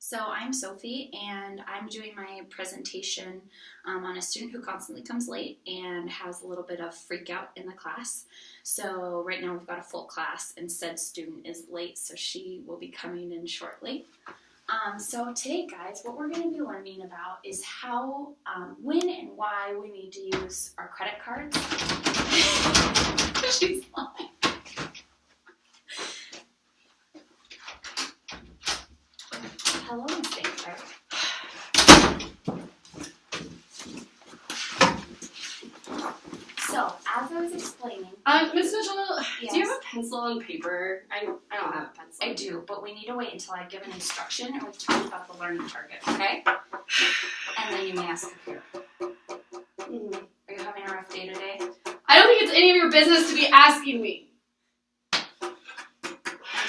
So I'm Sophie, and I'm doing my presentation on a student who constantly comes late and has a little bit of freak out in the class. So right now we've got a full class, and said student is late, so she will be coming in shortly. So today, guys, what we're going to be learning about is how, when and why we need to use our credit cards. She's lying. Hello, Miss Baker. So, as I was explaining, Miss Mitchell, yes. Do you have a pencil and paper? I don't have a pencil. I do, but we need to wait until I give an instruction and we've talked about the learning target, okay? And then you may ask up here. Mm-hmm. Are you having a rough day today? I don't think it's any of your business to be asking me. I'm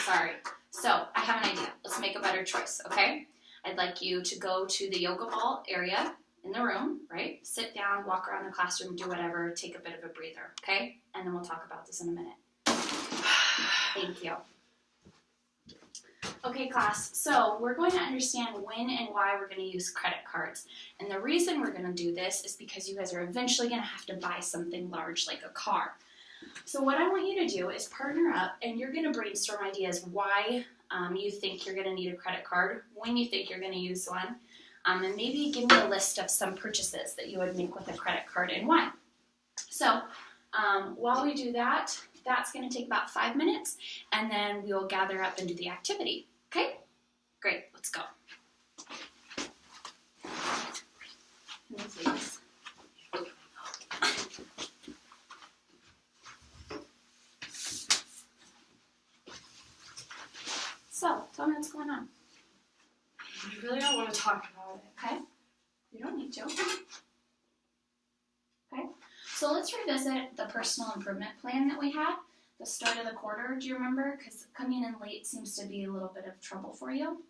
sorry. So, I have an idea. Let's make a better choice, okay? I'd like you to go to the yoga ball area in the room, right? Sit down, walk around the classroom, do whatever, take a bit of a breather, okay? And then we'll talk about this in a minute. Thank you. Okay, class, so we're going to understand when and why we're going to use credit cards. And the reason we're going to do this is because you guys are eventually going to have to buy something large like a car. So what I want you to do is partner up, and you're going to brainstorm ideas why you think you're going to need a credit card, when you think you're going to use one, and maybe give me a list of some purchases that you would make with a credit card and why. So while we do that, that's going to take about 5 minutes, and then we'll gather up and do the activity. Okay? Great. Let's go. Please. So, tell me what's going on. I really don't want to talk about it. Okay? You don't need to. Okay? So let's revisit the personal improvement plan that we had the start of the quarter. Do you remember? Because coming in late seems to be a little bit of trouble for you.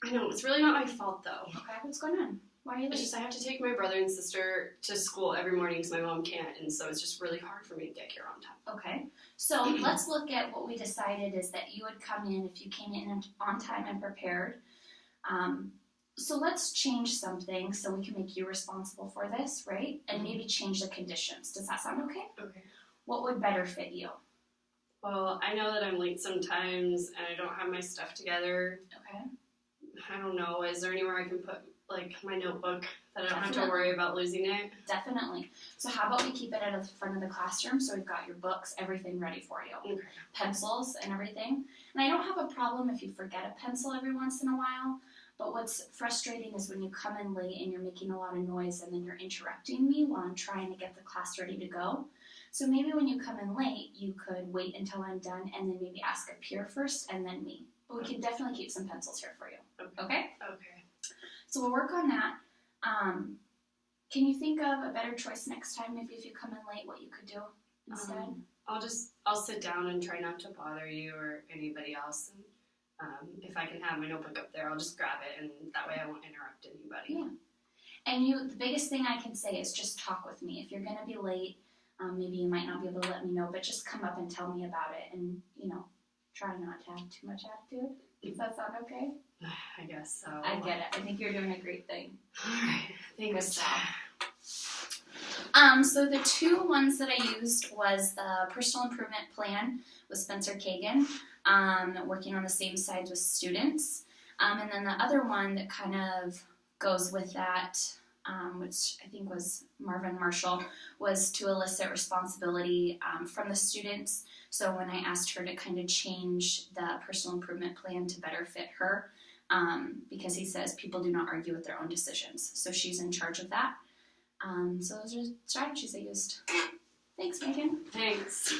I know, it's really not my fault though. Okay, what's going on? Why are you late? It's just I have to take my brother and sister to school every morning because my mom can't, and so it's just really hard for me to get here on time. Okay, so let's look at what we decided is that you would come in if you came in on time and prepared. So let's change something so we can make you responsible for this, right? And maybe change the conditions. Does that sound okay? Okay. What would better fit you? Well, I know that I'm late sometimes and I don't have my stuff together. Okay. I don't know. Is there anywhere I can put, like, my notebook that I don't have to Definitely. worry about losing it? Definitely. So how about we keep it at the front of the classroom so we've got your books, everything ready for you. Okay. Pencils and everything. And I don't have a problem if you forget a pencil every once in a while, but what's frustrating is when you come in late and you're making a lot of noise and then you're interrupting me while I'm trying to get the class ready to go. So maybe when you come in late, you could wait until I'm done and then maybe ask a peer first and then me. But we can definitely keep some pencils here for you. Okay? Okay. So we'll work on that. Can you think of a better choice next time if you come in late, what you could do instead? I'll sit down and try not to bother you or anybody else. And if I can have my notebook up there, I'll just grab it, and that way I won't interrupt anybody. Yeah. And the biggest thing I can say is just talk with me. If you're going to be late, maybe you might not be able to let me know, but just come up and tell me about it and, try not to have too much attitude. Does that sound okay? I guess so. I get it. I think you're doing a great thing. All right. Thanks. Good job. So the two ones that I used was the personal improvement plan with Spencer Kagan, working on the same sides with students. And then the other one that kind of goes with that, which I think was Marvin Marshall, was to elicit responsibility from the students. So when I asked her to kind of change the personal improvement plan to better fit her, because he says people do not argue with their own decisions. So she's in charge of that. So those are strategies I used. Thanks, Megan. Thanks.